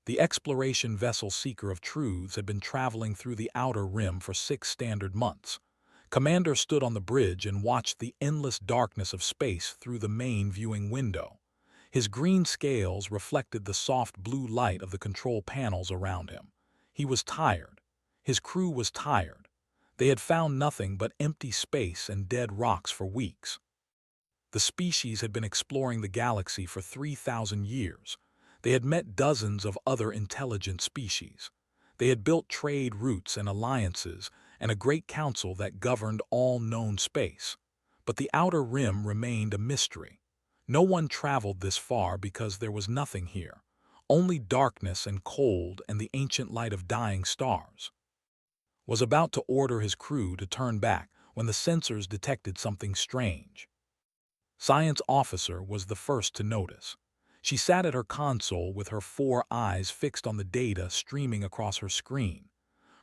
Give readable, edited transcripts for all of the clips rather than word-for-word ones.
The exploration vessel Seeker of Truths had been traveling through the outer rim for 6 standard months. Commander stood on the bridge and watched the endless darkness of space through the main viewing window. His green scales reflected the soft blue light of the control panels around him. He was tired. His crew was tired. They had found nothing but empty space and dead rocks for weeks. The species had been exploring the galaxy for 3,000 years. They had met dozens of other intelligent species. They had built trade routes and alliances and a great council that governed all known space. But the outer rim remained a mystery. No one traveled this far because there was nothing here. Only darkness and cold and the ancient light of dying stars. Was about to order his crew to turn back when the sensors detected something strange. Science Officer was the first to notice. She sat at her console with her 4 eyes fixed on the data streaming across her screen.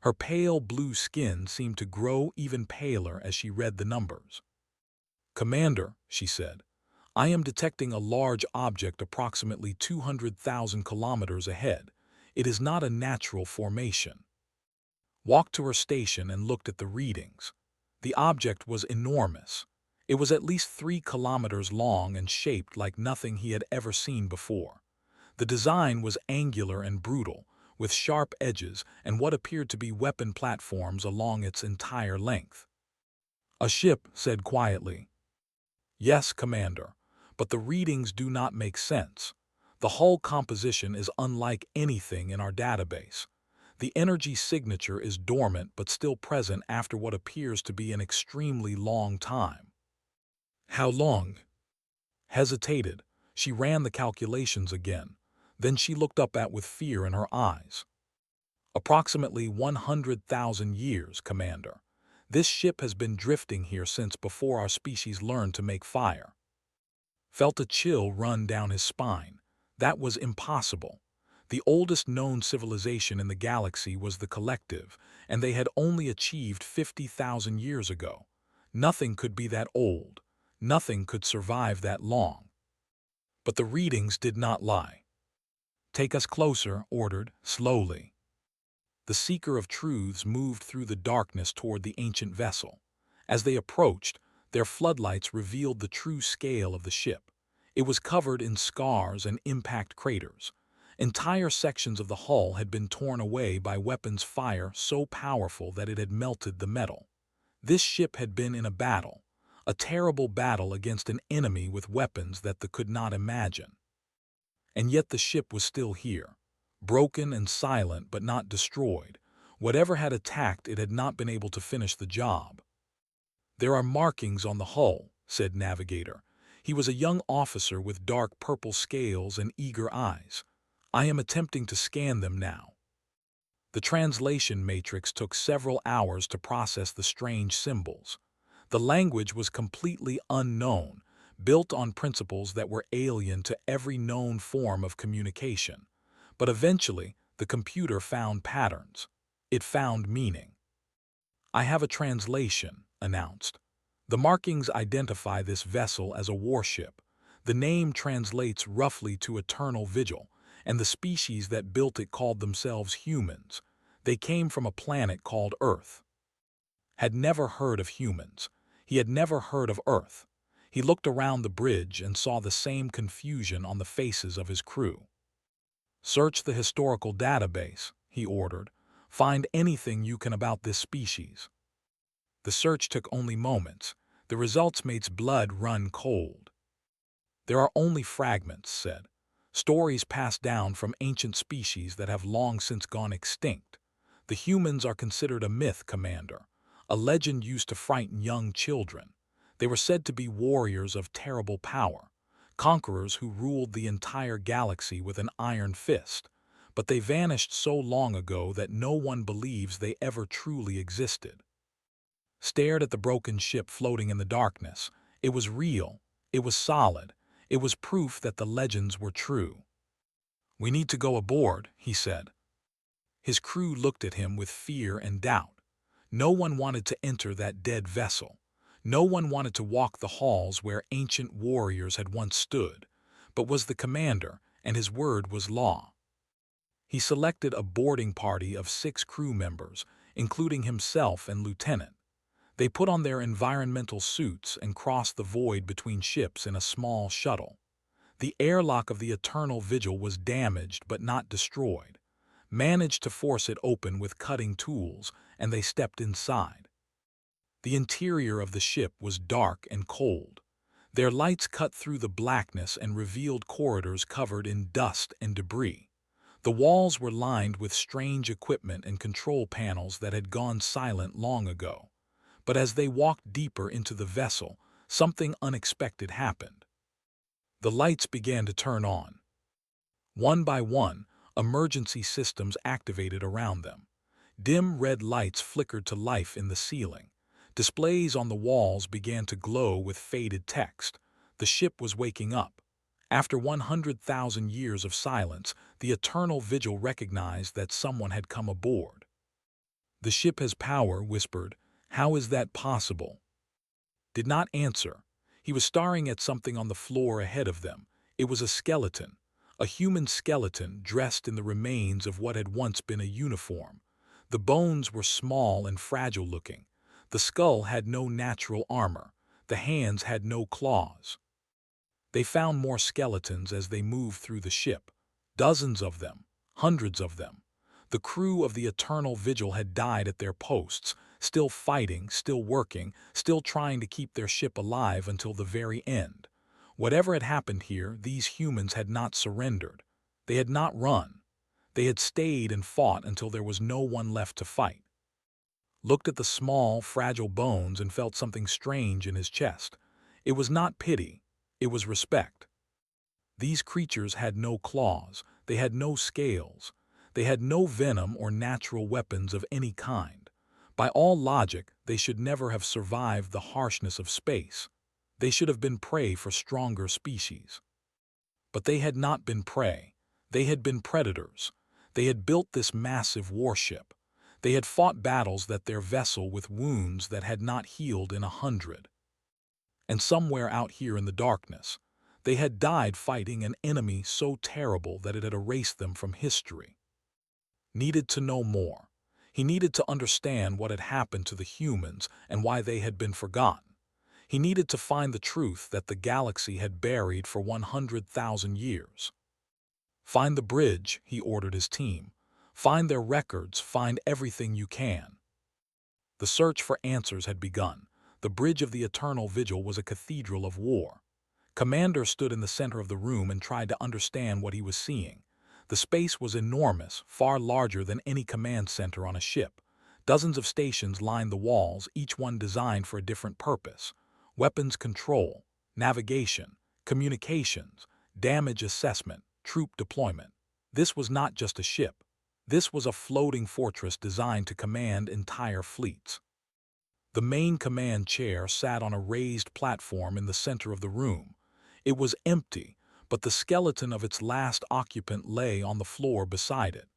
Her pale blue skin seemed to grow even paler as she read the numbers. "Commander," she said, "I am detecting a large object approximately 200,000 kilometers ahead. It is not a natural formation." Walked to her station and looked at the readings. The object was enormous. It was at least 3 kilometers long and shaped like nothing he had ever seen before. The design was angular and brutal, with sharp edges and what appeared to be weapon platforms along its entire length. "A ship," said quietly. "Yes, Commander, but the readings do not make sense. The hull composition is unlike anything in our database. The energy signature is dormant but still present after what appears to be an extremely long time." "How long?" Hesitated. She ran the calculations again. Then she looked up with fear in her eyes. "Approximately 100,000 years, Commander. This ship has been drifting here since before our species learned to make fire." Felt a chill run down his spine. That was impossible. The oldest known civilization in the galaxy was the Collective, and they had only achieved 50,000 years ago. Nothing could be that old. Nothing could survive that long. But the readings did not lie. "Take us closer," ordered, slowly. The Seeker of Truths moved through the darkness toward the ancient vessel. As they approached, their floodlights revealed the true scale of the ship. It was covered in scars and impact craters. Entire sections of the hull had been torn away by weapons fire so powerful that it had melted the metal. This ship had been in a battle. A terrible battle against an enemy with weapons that they could not imagine. And yet the ship was still here, broken and silent but not destroyed. Whatever had attacked it had not been able to finish the job. "There are markings on the hull," said Navigator. He was a young officer with dark purple scales and eager eyes. "I am attempting to scan them now." The translation matrix took several hours to process the strange symbols. The language was completely unknown, built on principles that were alien to every known form of communication. But eventually, the computer found patterns. It found meaning. "I have a translation," announced. "The markings identify this vessel as a warship. The name translates roughly to Eternal Vigil, and the species that built it called themselves humans. They came from a planet called Earth." Had never heard of humans. He had never heard of Earth. He looked around the bridge and saw the same confusion on the faces of his crew. "Search the historical database," he ordered. "Find anything you can about this species." The search took only moments. The results made his blood run cold. "There are only fragments," said. "Stories passed down from ancient species that have long since gone extinct. The humans are considered a myth, Commander. A legend used to frighten young children. They were said to be warriors of terrible power, conquerors who ruled the entire galaxy with an iron fist. But they vanished so long ago that no one believes they ever truly existed." Stared at the broken ship floating in the darkness. It was real. It was solid. It was proof that the legends were true. "We need to go aboard," he said. His crew looked at him with fear and doubt. No one wanted to enter that dead vessel. No one wanted to walk the halls where ancient warriors had once stood. But was the commander, and his word was law. He selected a boarding party of 6 crew members, including himself and Lieutenant. They put on their environmental suits and crossed the void between ships in a small shuttle. The airlock of the Eternal Vigil was damaged but not destroyed. Managed to force it open with cutting tools, and they stepped inside. The interior of the ship was dark and cold. Their lights cut through the blackness and revealed corridors covered in dust and debris. The walls were lined with strange equipment and control panels that had gone silent long ago. But as they walked deeper into the vessel, something unexpected happened. The lights began to turn on. One by one, emergency systems activated around them. Dim red lights flickered to life in the ceiling. Displays on the walls began to glow with faded text. The ship was waking up. After 100,000 years of silence, the Eternal Vigil recognized that someone had come aboard. "The ship has power," whispered. "How is that possible?" Did not answer. He was staring at something on the floor ahead of them. It was a skeleton, a human skeleton dressed in the remains of what had once been a uniform. The bones were small and fragile-looking. The skull had no natural armor. The hands had no claws. They found more skeletons as they moved through the ship. Dozens of them, hundreds of them. The crew of the Eternal Vigil had died at their posts, still fighting, still working, still trying to keep their ship alive until the very end. Whatever had happened here, these humans had not surrendered. They had not run. They had stayed and fought until there was no one left to fight. Looked at the small, fragile bones and felt something strange in his chest. It was not pity. It was respect. These creatures had no claws. They had no scales. They had no venom or natural weapons of any kind. By all logic, they should never have survived the harshness of space. They should have been prey for stronger species. But they had not been prey. They had been predators. They had built this massive warship. They had fought battles that their vessel with wounds that had not healed in 100. And somewhere out here in the darkness, they had died fighting an enemy so terrible that it had erased them from history. Needed to know more. He needed to understand what had happened to the humans and why they had been forgotten. He needed to find the truth that the galaxy had buried for 100,000 years. "Find the bridge," he ordered his team. "Find their records, find everything you can." The search for answers had begun. The bridge of the Eternal Vigil was a cathedral of war. Commander stood in the center of the room and tried to understand what he was seeing. The space was enormous, far larger than any command center on a ship. Dozens of stations lined the walls, each one designed for a different purpose. Weapons control, navigation, communications, damage assessment, troop deployment. This was not just a ship. This was a floating fortress designed to command entire fleets. The main command chair sat on a raised platform in the center of the room. It was empty, but the skeleton of its last occupant lay on the floor beside it.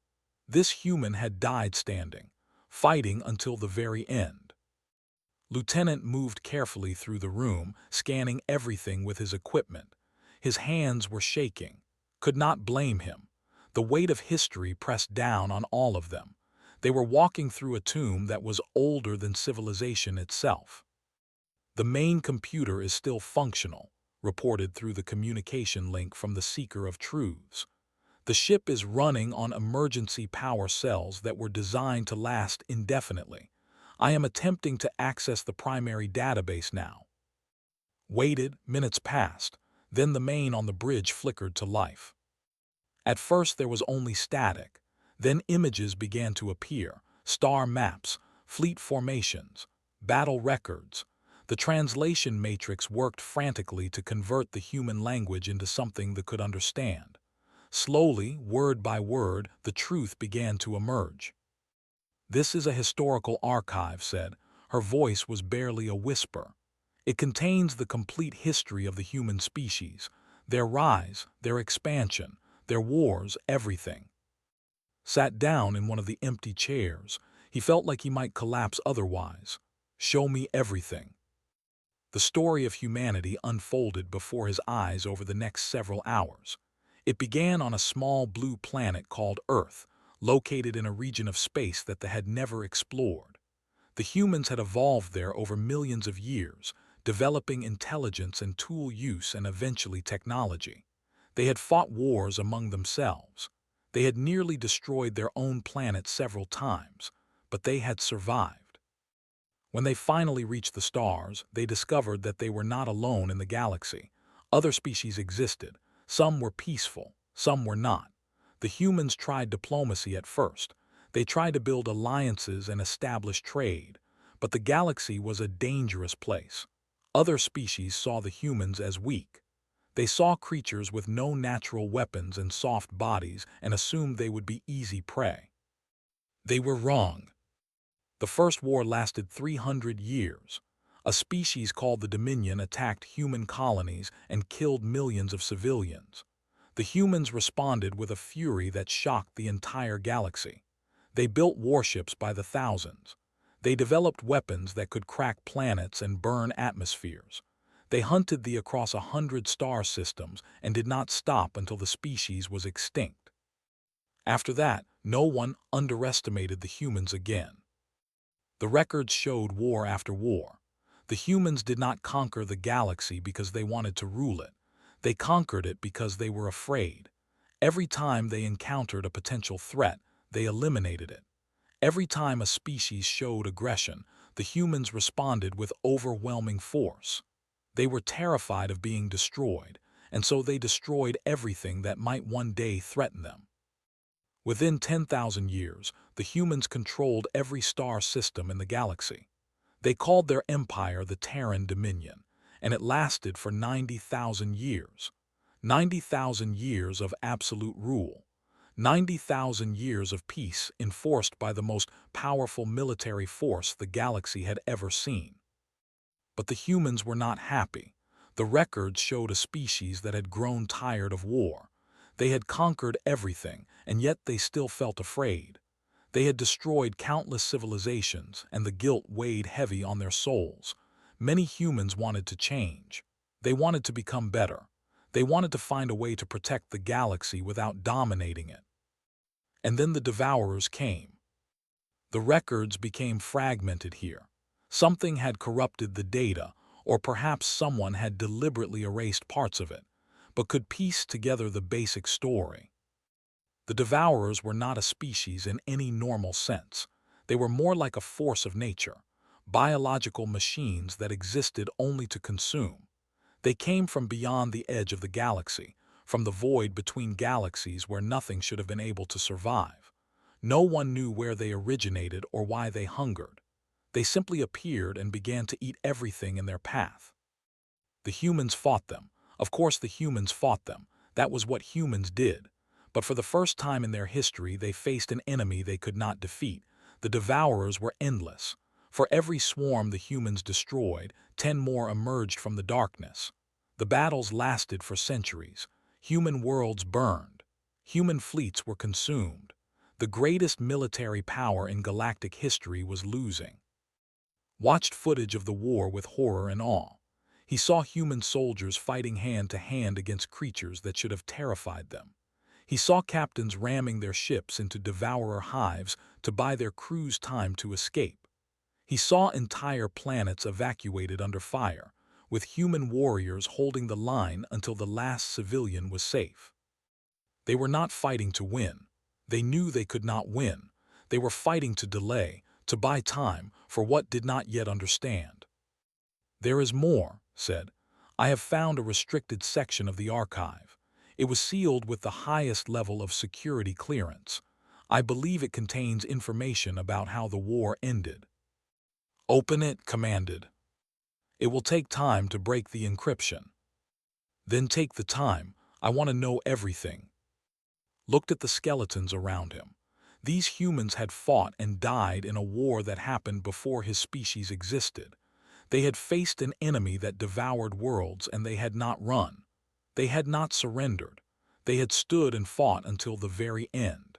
This human had died standing, fighting until the very end. Lieutenant moved carefully through the room, scanning everything with his equipment. His hands were shaking. Could not blame him. The weight of history pressed down on all of them. They were walking through a tomb that was older than civilization itself. "The main computer is still functional," reported through the communication link from the Seeker of Truths. "The ship is running on emergency power cells that were designed to last indefinitely. I am attempting to access the primary database now." Waited, minutes passed. Then the main on the bridge flickered to life. At first there was only static. Then images began to appear, star maps, fleet formations, battle records. The translation matrix worked frantically to convert the human language into something that could understand. Slowly, word by word, the truth began to emerge. "This is a historical archive," said. Her voice was barely a whisper. "It contains the complete history of the human species, their rise, their expansion, their wars, everything." Sat down in one of the empty chairs. He felt like he might collapse otherwise. "Show me everything." The story of humanity unfolded before his eyes over the next several hours. It began on a small blue planet called Earth, located in a region of space that they had never explored. The humans had evolved there over millions of years, developing intelligence and tool use and eventually technology. They had fought wars among themselves. They had nearly destroyed their own planet several times, but they had survived. When they finally reached the stars, they discovered that they were not alone in the galaxy. Other species existed. Some were peaceful, some were not. The humans tried diplomacy at first. They tried to build alliances and establish trade, but the galaxy was a dangerous place. Other species saw the humans as weak. They saw creatures with no natural weapons and soft bodies and assumed they would be easy prey. They were wrong. The First War lasted 300 years. A species called the Dominion attacked human colonies and killed millions of civilians. The humans responded with a fury that shocked the entire galaxy. They built warships by the thousands. They developed weapons that could crack planets and burn atmospheres. They hunted across 100 star systems and did not stop until the species was extinct. After that, no one underestimated the humans again. The records showed war after war. The humans did not conquer the galaxy because they wanted to rule it. They conquered it because they were afraid. Every time they encountered a potential threat, they eliminated it. Every time a species showed aggression, the humans responded with overwhelming force. They were terrified of being destroyed, and so they destroyed everything that might one day threaten them. Within 10,000 years, the humans controlled every star system in the galaxy. They called their empire the Terran Dominion, and it lasted for 90,000 years. 90,000 years of absolute rule. 90,000 years of peace enforced by the most powerful military force the galaxy had ever seen. But the humans were not happy. The records showed a species that had grown tired of war. They had conquered everything, and yet they still felt afraid. They had destroyed countless civilizations, and the guilt weighed heavy on their souls. Many humans wanted to change. They wanted to become better. They wanted to find a way to protect the galaxy without dominating it. And then the Devourers came. The records became fragmented here. Something had corrupted the data, or perhaps someone had deliberately erased parts of it, but could piece together the basic story. The Devourers were not a species in any normal sense. They were more like a force of nature, biological machines that existed only to consume. They came from beyond the edge of the galaxy, from the void between galaxies where nothing should have been able to survive. No one knew where they originated or why they hungered. They simply appeared and began to eat everything in their path. The humans fought them. Of course the humans fought them. That was what humans did. But for the first time in their history, they faced an enemy they could not defeat. The Devourers were endless. For every swarm the humans destroyed, 10 more emerged from the darkness. The battles lasted for centuries. Human worlds burned. Human fleets were consumed. The greatest military power in galactic history was losing. Watched footage of the war with horror and awe. He saw human soldiers fighting hand to hand against creatures that should have terrified them. He saw captains ramming their ships into devourer hives to buy their crews time to escape. He saw entire planets evacuated under fire, with human warriors holding the line until the last civilian was safe. They were not fighting to win. They knew they could not win. They were fighting to delay, to buy time for what did not yet understand. "There is more," said. "I have found a restricted section of the archive. It was sealed with the highest level of security clearance. I believe it contains information about how the war ended." "Open it," commanded. "It will take time to break the encryption." "Then take the time. I want to know everything." Looked at the skeletons around him. These humans had fought and died in a war that happened before his species existed. They had faced an enemy that devoured worlds, and they had not run. They had not surrendered. They had stood and fought until the very end.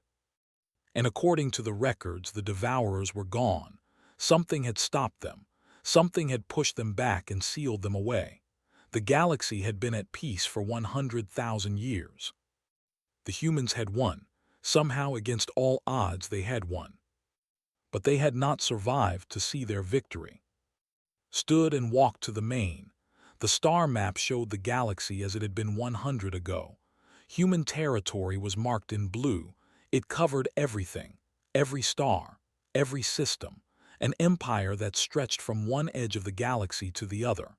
And according to the records, the Devourers were gone. Something had stopped them. Something had pushed them back and sealed them away. The galaxy had been at peace for 100,000 years. The humans had won. Somehow, against all odds, they had won. But they had not survived to see their victory. Stood and walked to the main. The star map showed the galaxy as it had been 100 ago. Human territory was marked in blue. It covered everything, every star, every system, an empire that stretched from one edge of the galaxy to the other.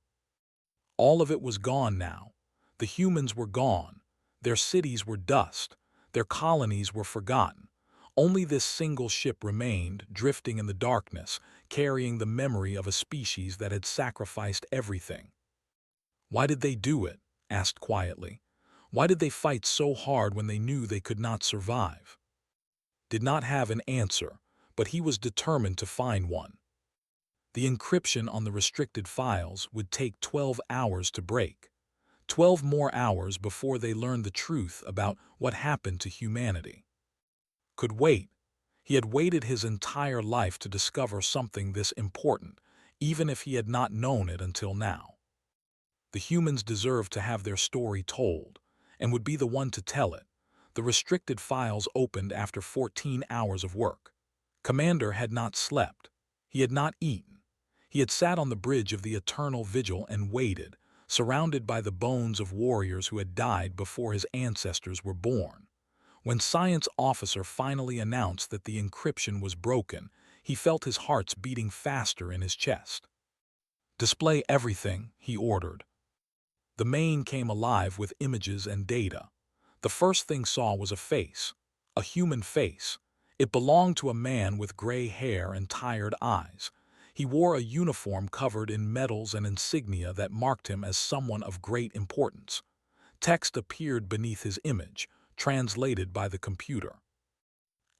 All of it was gone now. The humans were gone. Their cities were dust. Their colonies were forgotten. Only this single ship remained, drifting in the darkness, carrying the memory of a species that had sacrificed everything. "Why did they do it?" asked quietly. "Why did they fight so hard when they knew they could not survive?" Did not have an answer, but he was determined to find one. The encryption on the restricted files would take 12 hours to break. 12 more hours before they learned the truth about what happened to humanity. Could wait. He had waited his entire life to discover something this important, even if he had not known it until now. The humans deserved to have their story told, and would be the one to tell it. The restricted files opened after 14 hours of work. Commander had not slept. He had not eaten. He had sat on the bridge of the eternal vigil and waited, surrounded by the bones of warriors who had died before his ancestors were born. When Science Officer finally announced that the encryption was broken, he felt his heart beating faster in his chest. "Display everything," he ordered. The main came alive with images and data. The first thing saw was a face, a human face. It belonged to a man with gray hair and tired eyes. He wore a uniform covered in medals and insignia that marked him as someone of great importance. Text appeared beneath his image, translated by the computer.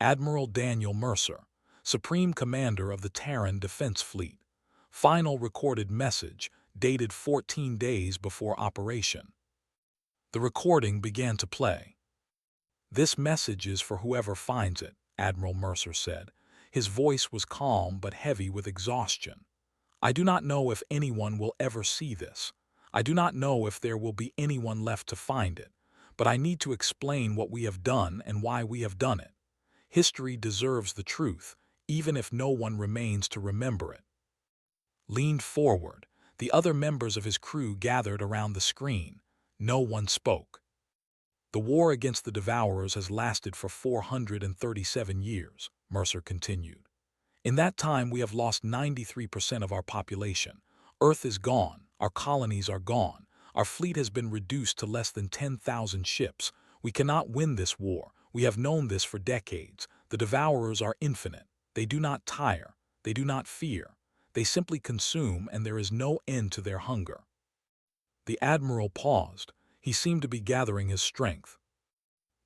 Admiral Daniel Mercer, Supreme Commander of the Terran Defense Fleet. Final recorded message, dated 14 days before operation. The recording began to play. "This message is for whoever finds it," Admiral Mercer said. His voice was calm but heavy with exhaustion. "I do not know if anyone will ever see this. I do not know if there will be anyone left to find it. But I need to explain what we have done and why we have done it. History deserves the truth, even if no one remains to remember it." Leaned forward. The other members of his crew gathered around the screen. No one spoke. "The war against the Devourers has lasted for 437 years, Mercer continued. "In that time we have lost 93% of our population. Earth is gone, our colonies are gone, our fleet has been reduced to less than 10,000 ships. We cannot win this war. We have known this for decades. The Devourers are infinite. They do not tire. They do not fear. They simply consume, and there is no end to their hunger." The Admiral paused. He seemed to be gathering his strength.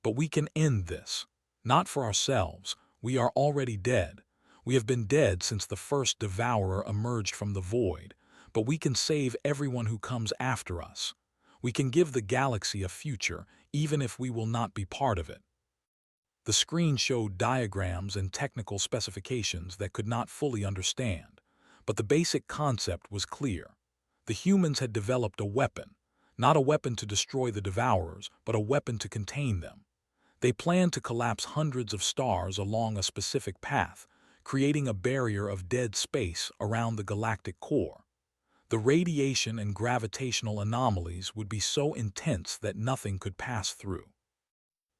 "But we can end this. Not for ourselves. We are already dead. We have been dead since the first Devourer emerged from the void. But we can save everyone who comes after us. We can give the galaxy a future, even if we will not be part of it." The screen showed diagrams and technical specifications that could not fully understand, but the basic concept was clear. The humans had developed a weapon, not a weapon to destroy the Devourers, but a weapon to contain them. They planned to collapse hundreds of stars along a specific path, creating a barrier of dead space around the galactic core. The radiation and gravitational anomalies would be so intense that nothing could pass through.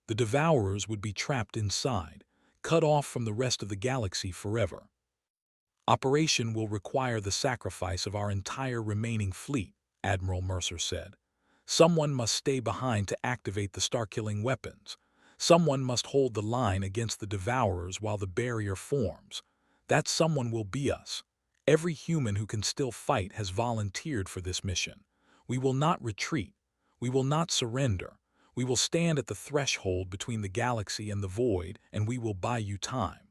The Devourers would be trapped inside, cut off from the rest of the galaxy forever. "Operation will require the sacrifice of our entire remaining fleet," Admiral Mercer said. "Someone must stay behind to activate the star-killing weapons. Someone must hold the line against the Devourers while the barrier forms. That someone will be us. Every human who can still fight has volunteered for this mission. We will not retreat. We will not surrender. We will stand at the threshold between the galaxy and the void, and we will buy you time."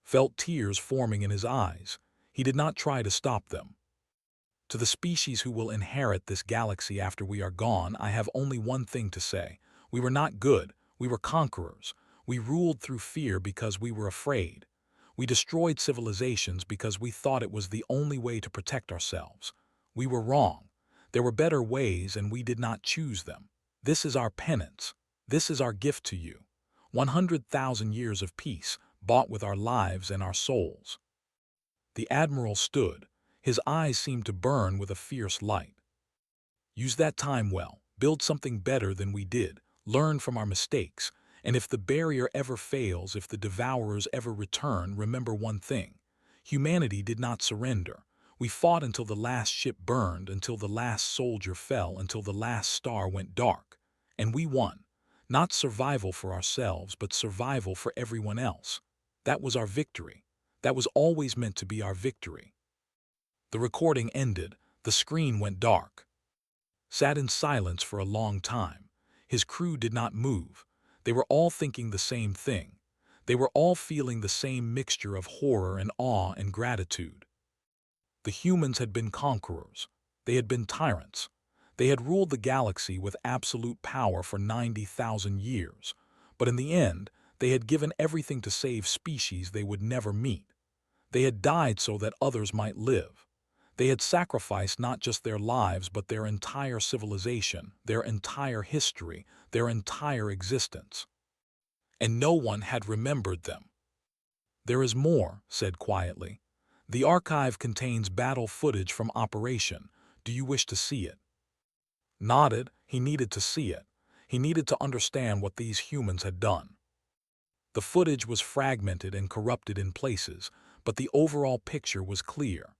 Felt tears forming in his eyes. He did not try to stop them. "To the species who will inherit this galaxy after we are gone, I have only one thing to say. We were not good. We were conquerors. We ruled through fear because we were afraid. We destroyed civilizations because we thought it was the only way to protect ourselves. We were wrong. There were better ways, and we did not choose them. This is our penance. This is our gift to you. 100,000 years of peace, bought with our lives and our souls." The admiral stood. His eyes seemed to burn with a fierce light. "Use that time well. Build something better than we did. Learn from our mistakes. And if the barrier ever fails, if the devourers ever return, remember one thing. Humanity did not surrender. We fought until the last ship burned, until the last soldier fell, until the last star went dark. And we won. Not survival for ourselves, but survival for everyone else. That was our victory. That was always meant to be our victory." The recording ended. The screen went dark. Sat in silence for a long time. His crew did not move. They were all thinking the same thing. They were all feeling the same mixture of horror and awe and gratitude. The humans had been conquerors. They had been tyrants. They had ruled the galaxy with absolute power for 90,000 years. But in the end, they had given everything to save species they would never meet. They had died so that others might live. They had sacrificed not just their lives, but their entire civilization, their entire history, their entire existence. And no one had remembered them. "There is more," said quietly. "The archive contains battle footage from Operation. Do you wish to see it?" Nodded. He needed to see it. He needed to understand what these humans had done. The footage was fragmented and corrupted in places, but the overall picture was clear.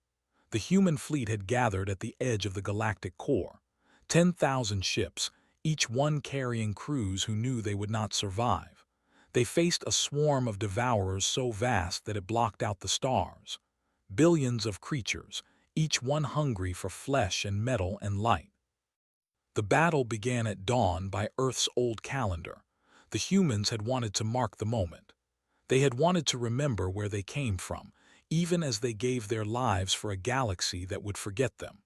The human fleet had gathered at the edge of the galactic core. 10,000 ships, each one carrying crews who knew they would not survive. They faced a swarm of devourers so vast that it blocked out the stars. Billions of creatures, each one hungry for flesh and metal and light. The battle began at dawn by Earth's old calendar. The humans had wanted to mark the moment. They had wanted to remember where they came from, even as they gave their lives for a galaxy that would forget them.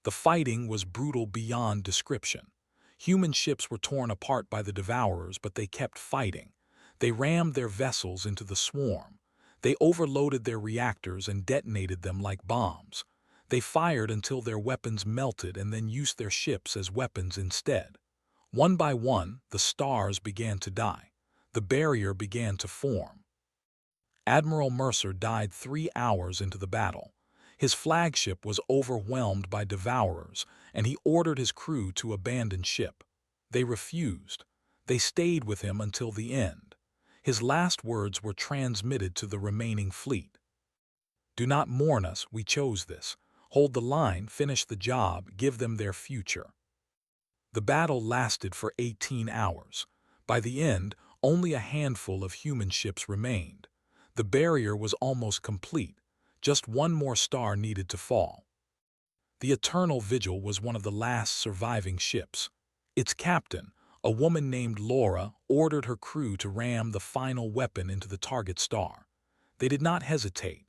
The fighting was brutal beyond description. Human ships were torn apart by the devourers, but they kept fighting. They rammed their vessels into the swarm. They overloaded their reactors and detonated them like bombs. They fired until their weapons melted and then used their ships as weapons instead. One by one, the stars began to die. The barrier began to form. Admiral Mercer died 3 hours into the battle. His flagship was overwhelmed by devourers, and he ordered his crew to abandon ship. They refused. They stayed with him until the end. His last words were transmitted to the remaining fleet. "Do not mourn us, we chose this. Hold the line, finish the job, give them their future." The battle lasted for 18 hours. By the end, only a handful of human ships remained. The barrier was almost complete. Just one more star needed to fall. The Eternal Vigil was one of the last surviving ships. Its captain, a woman named Laura, ordered her crew to ram the final weapon into the target star. They did not hesitate.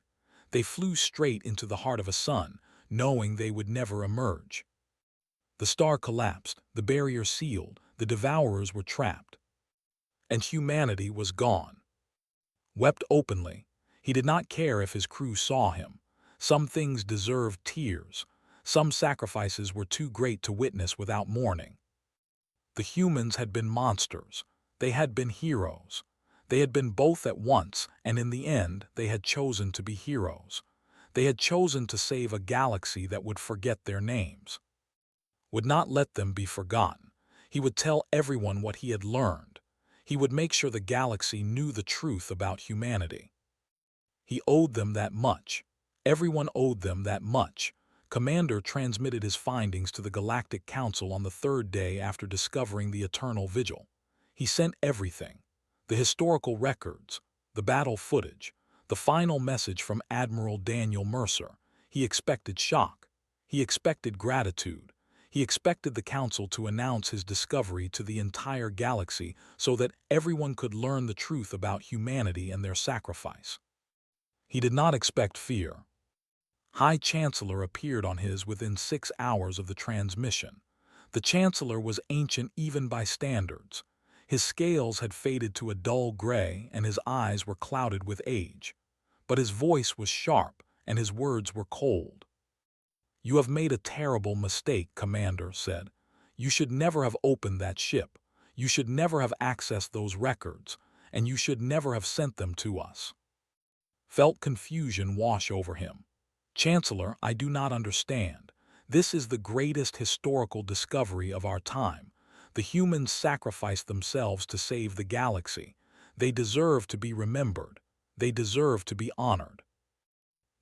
They flew straight into the heart of a sun, knowing they would never emerge. The star collapsed, the barrier sealed, the devourers were trapped. And humanity was gone. Wept openly. He did not care if his crew saw him. Some things deserved tears. Some sacrifices were too great to witness without mourning. The humans had been monsters. They had been heroes. They had been both at once, and in the end, they had chosen to be heroes. They had chosen to save a galaxy that would forget their names. Would not let them be forgotten. He would tell everyone what he had learned. He would make sure the galaxy knew the truth about humanity. He owed them that much. Everyone owed them that much. Commander transmitted his findings to the Galactic Council on the 3rd day after discovering the Eternal Vigil. He sent everything: the historical records, the battle footage, the final message from Admiral Daniel Mercer. He expected shock. He expected gratitude. He expected the Council to announce his discovery to the entire galaxy so that everyone could learn the truth about humanity and their sacrifice. He did not expect fear. High Chancellor appeared on his within 6 hours of the transmission. The Chancellor was ancient even by standards. His scales had faded to a dull gray and his eyes were clouded with age. But his voice was sharp and his words were cold. "You have made a terrible mistake," Commander said. "You should never have opened that ship. You should never have accessed those records, and you should never have sent them to us." Felt confusion wash over him. "Chancellor, I do not understand. This is the greatest historical discovery of our time. The humans sacrificed themselves to save the galaxy. They deserve to be remembered. They deserve to be honored."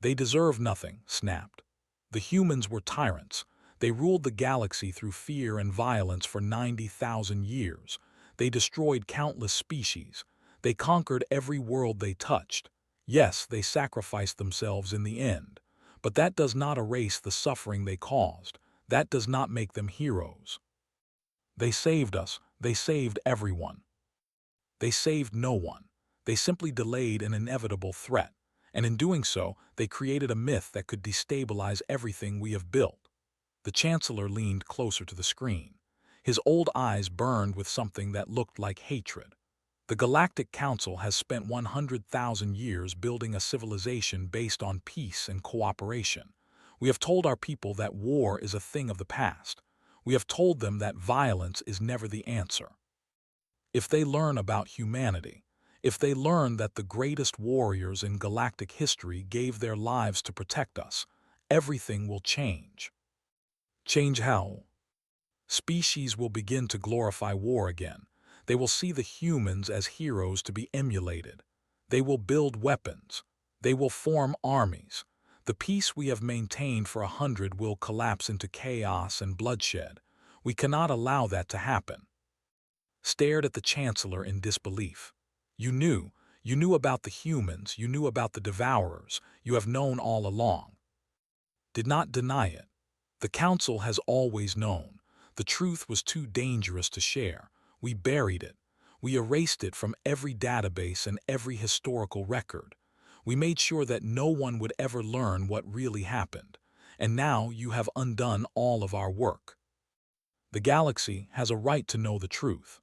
"They deserve nothing," snapped. "The humans were tyrants. They ruled the galaxy through fear and violence for 90,000 years. They destroyed countless species. They conquered every world they touched. Yes, they sacrificed themselves in the end. But that does not erase the suffering they caused. That does not make them heroes. They saved us. They saved everyone. They saved no one. They simply delayed an inevitable threat. And in doing so, they created a myth that could destabilize everything we have built." The Chancellor leaned closer to the screen. His old eyes burned with something that looked like hatred. "The Galactic Council has spent 100,000 years building a civilization based on peace and cooperation. We have told our people that war is a thing of the past. We have told them that violence is never the answer. If they learn about humanity, if they learn that the greatest warriors in galactic history gave their lives to protect us, everything will change." "Change how?" "Species will begin to glorify war again. They will see the humans as heroes to be emulated. They will build weapons. They will form armies. The peace we have maintained for 100 will collapse into chaos and bloodshed. We cannot allow that to happen." Stared at the Chancellor in disbelief. You knew about the humans, you knew about the Devourers, you have known all along." "Did not deny it. The Council has always known. The truth was too dangerous to share. We buried it. We erased it from every database and every historical record. We made sure that no one would ever learn what really happened. And now you have undone all of our work. The galaxy has a right to know the truth."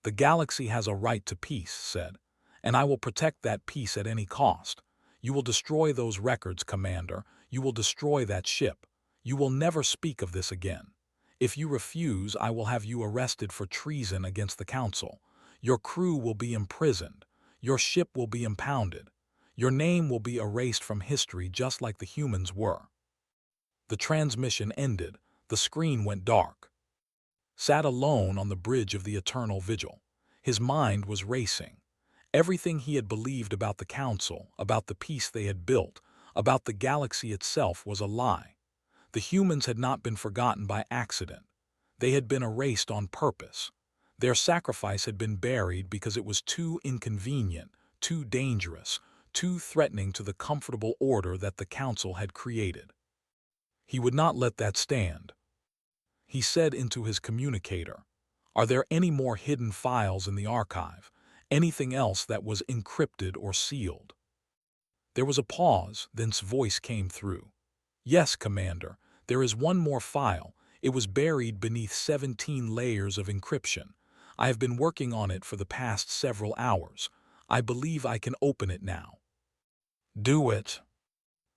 "The galaxy has a right to peace," said, "and I will protect that peace at any cost. You will destroy those records, Commander. You will destroy that ship. You will never speak of this again. If you refuse, I will have you arrested for treason against the Council. Your crew will be imprisoned. Your ship will be impounded. Your name will be erased from history just like the humans were." The transmission ended. The screen went dark. Sat alone on the bridge of the eternal vigil. His mind was racing. Everything he had believed about the Council, about the peace they had built, about the galaxy itself was a lie. The humans had not been forgotten by accident. They had been erased on purpose. Their sacrifice had been buried because it was too inconvenient, too dangerous, too threatening to the comfortable order that the Council had created. He would not let that stand. He said into his communicator, "Are there any more hidden files in the archive? Anything else that was encrypted or sealed?" There was a pause, then his voice came through. "Yes, Commander, there is one more file. It was buried beneath 17 layers of encryption. I have been working on it for the past several hours. I believe I can open it now." "Do it."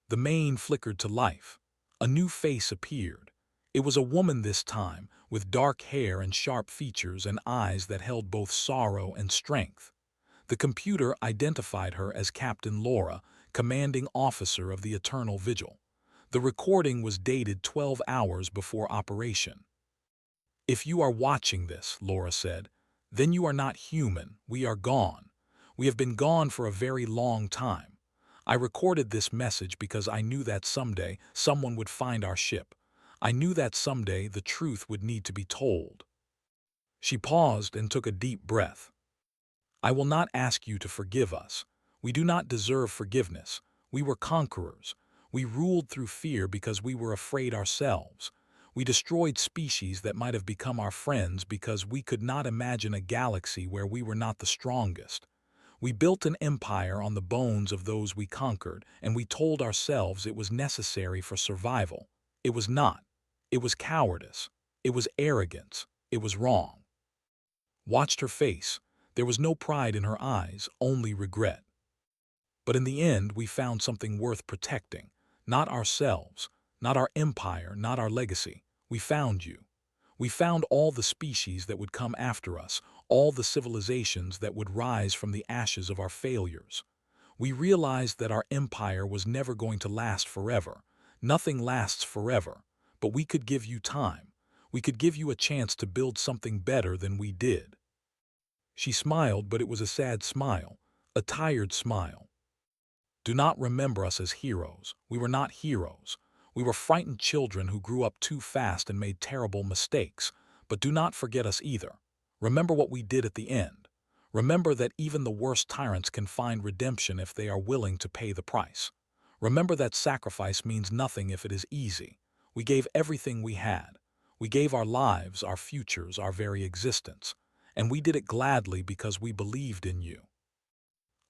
The mane flickered to life. A new face appeared. It was a woman this time, with dark hair and sharp features and eyes that held both sorrow and strength. The computer identified her as Captain Laura, commanding officer of the Eternal Vigil. The recording was dated 12 hours before operation. "If you are watching this," Laura said, "then you are not human. We are gone. We have been gone for a very long time. I recorded this message because I knew that someday someone would find our ship. I knew that someday the truth would need to be told." She paused and took a deep breath. "I will not ask you to forgive us. We do not deserve forgiveness. We were conquerors. We ruled through fear because we were afraid ourselves. We destroyed species that might have become our friends because we could not imagine a galaxy where we were not the strongest. We built an empire on the bones of those we conquered, and we told ourselves it was necessary for survival. It was not. It was cowardice. It was arrogance. It was wrong." Watched her face. There was no pride in her eyes, only regret. "But in the end, we found something worth protecting. Not ourselves, not our empire, not our legacy. We found you. We found all the species that would come after us, all the civilizations that would rise from the ashes of our failures. We realized that our empire was never going to last forever. Nothing lasts forever, but we could give you time. We could give you a chance to build something better than we did. She smiled, but it was a sad smile, a tired smile. Do not remember us as heroes. We were not heroes. We were frightened children who grew up too fast and made terrible mistakes. But do not forget us either. Remember what we did at the end. Remember that even the worst tyrants can find redemption if they are willing to pay the price. Remember that sacrifice means nothing if it is easy. We gave everything we had. We gave our lives, our futures, our very existence. And we did it gladly because we believed in you.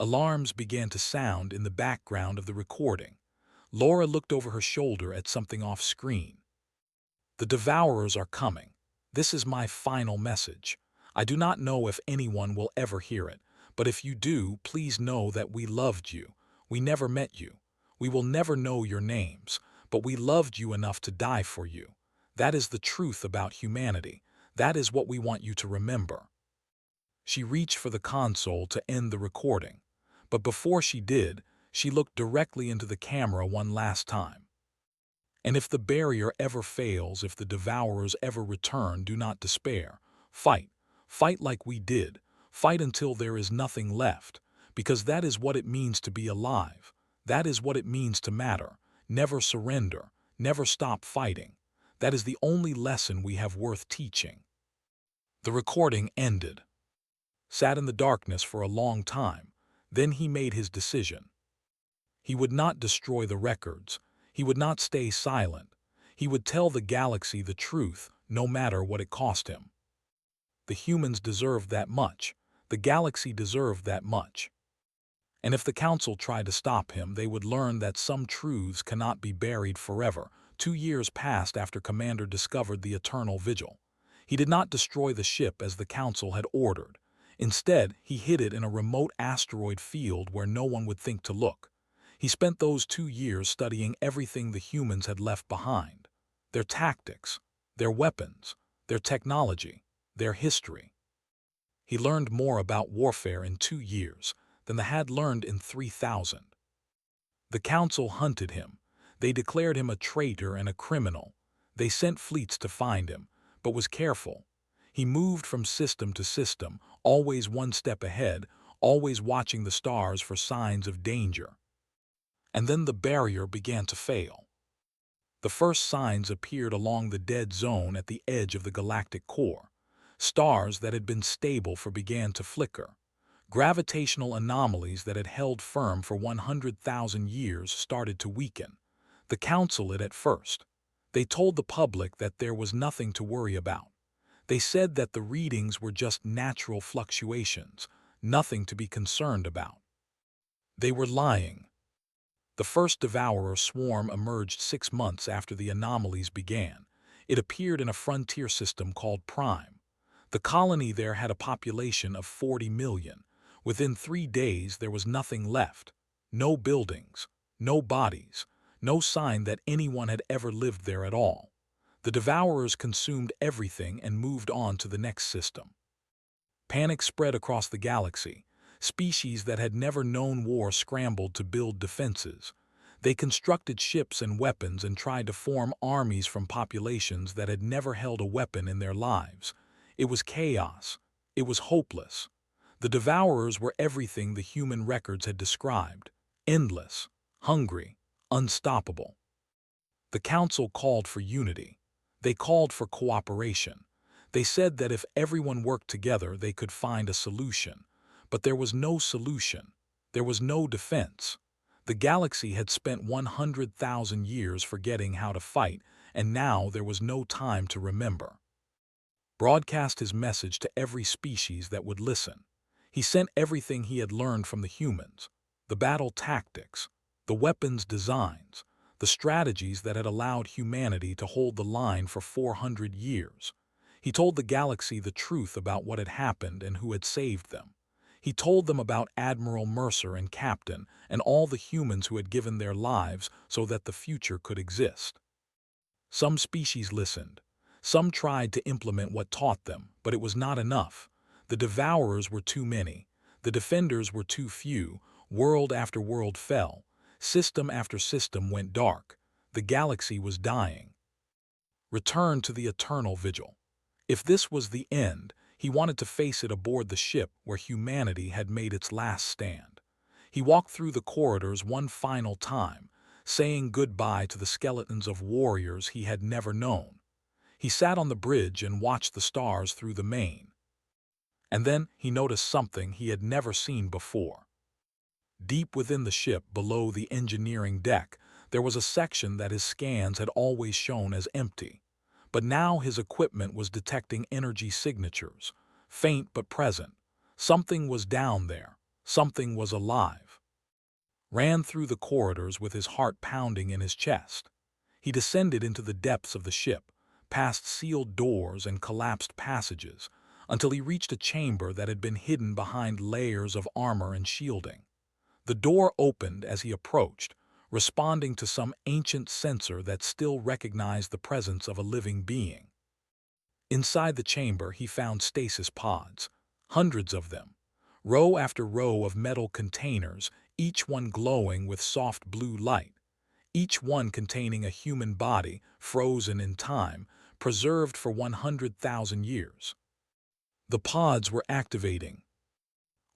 Alarms began to sound in the background of the recording. Laura looked over her shoulder at something off-screen. The Devourers are coming. This is my final message. I do not know if anyone will ever hear it, but if you do, please know that we loved you. We never met you. We will never know your names, but we loved you enough to die for you. That is the truth about humanity. That is what we want you to remember. She reached for the console to end the recording, but before she did, she looked directly into the camera one last time. And if the barrier ever fails, if the Devourers ever return, do not despair. Fight. Fight like we did. Fight until there is nothing left, because that is what it means to be alive. That is what it means to matter. Never surrender. Never stop fighting. That is the only lesson we have worth teaching. The recording ended. Sat in the darkness for a long time. Then he made his decision. He would not destroy the records. He would not stay silent. He would tell the galaxy the truth, no matter what it cost him. The humans deserved that much. The galaxy deserved that much. And if the Council tried to stop him, they would learn that some truths cannot be buried forever. 2 years passed after Commander discovered the Eternal Vigil. He did not destroy the ship as the Council had ordered. Instead, he hid it in a remote asteroid field where no one would think to look. He spent those 2 years studying everything the humans had left behind. Their tactics, their weapons, their technology, their history. He learned more about warfare in 2 years than they had learned in 3,000. The Council hunted him. They declared him a traitor and a criminal. They sent fleets to find him, but was careful. He moved from system to system, always one step ahead, always watching the stars for signs of danger. And then the barrier began to fail. The first signs appeared along the dead zone at the edge of the galactic core. Stars that had been stable began to flicker. Gravitational anomalies that had held firm for 100,000 years started to weaken. The Council it at first. They told the public that there was nothing to worry about. They said that the readings were just natural fluctuations, nothing to be concerned about. They were lying. The first Devourer swarm emerged 6 months after the anomalies began. It appeared in a frontier system called Prime. The colony there had a population of 40 million. Within 3 days there was nothing left. No buildings, no bodies, no sign that anyone had ever lived there at all. The Devourers consumed everything and moved on to the next system. Panic spread across the galaxy. Species that had never known war scrambled to build defenses. They constructed ships and weapons and tried to form armies from populations that had never held a weapon in their lives. It was chaos. It was hopeless. The Devourers were everything the human records had described: endless, hungry, unstoppable. The Council called for unity. They called for cooperation. They said that if everyone worked together, they could find a solution. But there was no solution. There was no defense. The galaxy had spent 100,000 years forgetting how to fight, and now there was no time to remember. Broadcast his message to every species that would listen. He sent everything he had learned from the humans, the battle tactics, the weapons designs, the strategies that had allowed humanity to hold the line for 400 years. He told the galaxy the truth about what had happened and who had saved them. He told them about Admiral Mercer and Captain and all the humans who had given their lives so that the future could exist. Some species listened. Some tried to implement what taught them, but it was not enough. The devourers were too many. The defenders were too few. World after world fell. System after system went dark. The galaxy was dying. Return to the eternal vigil. If this was the end, he wanted to face it aboard the ship where humanity had made its last stand. He walked through the corridors one final time, saying goodbye to the skeletons of warriors he had never known. He sat on the bridge and watched the stars through the main. And then he noticed something he had never seen before. Deep within the ship, below the engineering deck, there was a section that his scans had always shown as empty. But now his equipment was detecting energy signatures, faint but present. Something was down there. Something was alive. Ran through the corridors with his heart pounding in his chest. He descended into the depths of the ship, past sealed doors and collapsed passages, until he reached a chamber that had been hidden behind layers of armor and shielding. The door opened as he approached, responding to some ancient sensor that still recognized the presence of a living being. Inside the chamber, he found stasis pods, hundreds of them, row after row of metal containers, each one glowing with soft blue light, each one containing a human body frozen in time, preserved for 100,000 years. The pods were activating.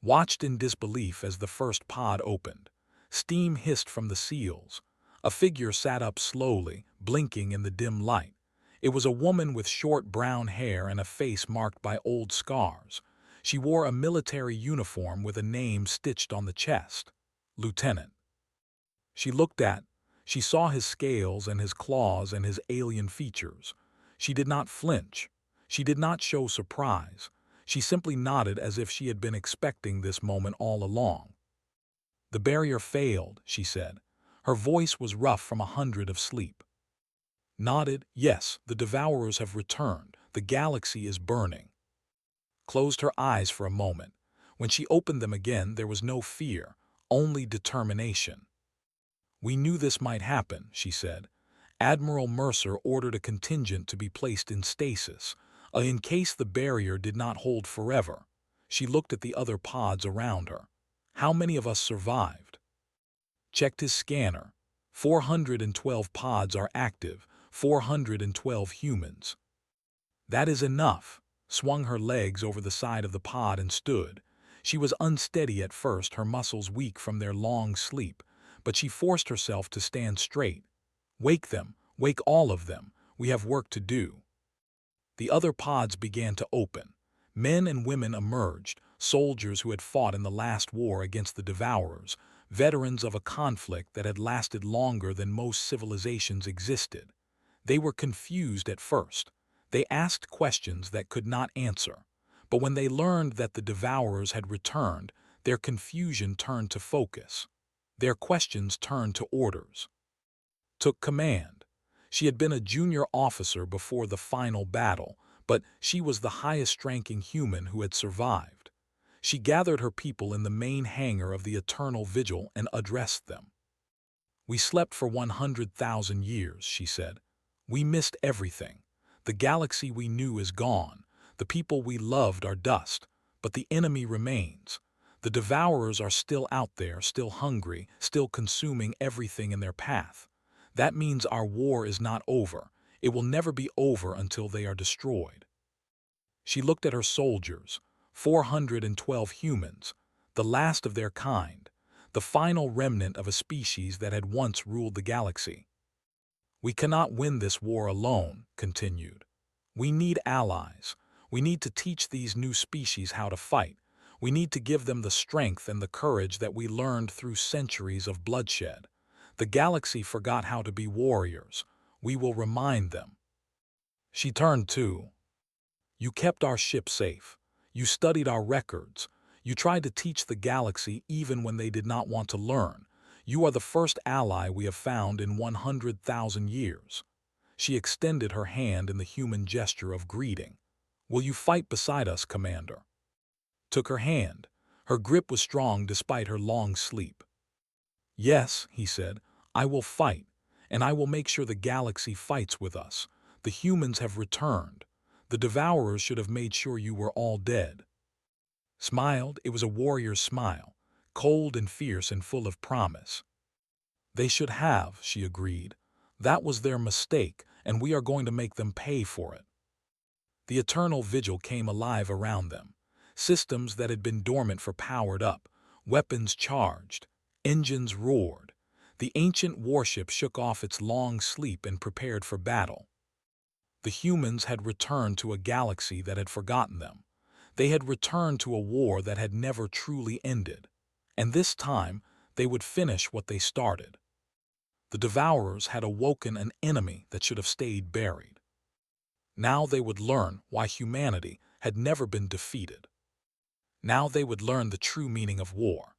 Watched in disbelief as the first pod opened. Steam hissed from the seals. A figure sat up slowly, blinking in the dim light. It was a woman with short brown hair and a face marked by old scars. She wore a military uniform with a name stitched on the chest. Lieutenant. She saw his scales and his claws and his alien features. She did not flinch. She did not show surprise. She simply nodded as if she had been expecting this moment all along. "The barrier failed," she said. Her voice was rough from 100 of sleep. Nodded, "Yes, the devourers have returned. The galaxy is burning." Closed her eyes for a moment. When she opened them again, there was no fear, only determination. "We knew this might happen," she said. "Admiral Mercer ordered a contingent to be placed in stasis, in case the barrier did not hold forever." She looked at the other pods around her. "How many of us survived?" Checked his scanner. 412 pods are active, 412 humans. "That is enough." Swung her legs over the side of the pod and stood. She was unsteady at first, her muscles weak from their long sleep, but she forced herself to stand straight. "Wake them, wake all of them. We have work to do." The other pods began to open. Men and women emerged, soldiers who had fought in the last war against the devourers, veterans of a conflict that had lasted longer than most civilizations existed. They were confused at first. They asked questions that could not answer. But when they learned that the devourers had returned, their confusion turned to focus. Their questions turned to orders. Took command. She had been a junior officer before the final battle, but she was the highest-ranking human who had survived. She gathered her people in the main hangar of the Eternal Vigil and addressed them. "We slept for 100,000 years," she said. "We missed everything. The galaxy we knew is gone. The people we loved are dust. But the enemy remains. The devourers are still out there, still hungry, still consuming everything in their path. That means our war is not over. It will never be over until they are destroyed." She looked at her soldiers, 412 humans, the last of their kind, the final remnant of a species that had once ruled the galaxy. "We cannot win this war alone," continued. "We need allies. We need to teach these new species how to fight. We need to give them the strength and the courage that we learned through centuries of bloodshed. The galaxy forgot how to be warriors. We will remind them." She turned to, "You kept our ship safe. You studied our records. You tried to teach the galaxy even when they did not want to learn. You are the first ally we have found in 100,000 years." She extended her hand in the human gesture of greeting. "Will you fight beside us, Commander?" Took her hand. Her grip was strong despite her long sleep. "Yes," he said, "I will fight, and I will make sure the galaxy fights with us. The humans have returned. The Devourers should have made sure you were all dead." Smiled, it was a warrior's smile, cold and fierce and full of promise. "They should have," she agreed. "That was their mistake, and we are going to make them pay for it." The eternal vigil came alive around them. Systems that had been dormant powered up, weapons charged, engines roared. The ancient warship shook off its long sleep and prepared for battle. The humans had returned to a galaxy that had forgotten them. They had returned to a war that had never truly ended. And this time, they would finish what they started. The Devourers had awoken an enemy that should have stayed buried. Now they would learn why humanity had never been defeated. Now they would learn the true meaning of war.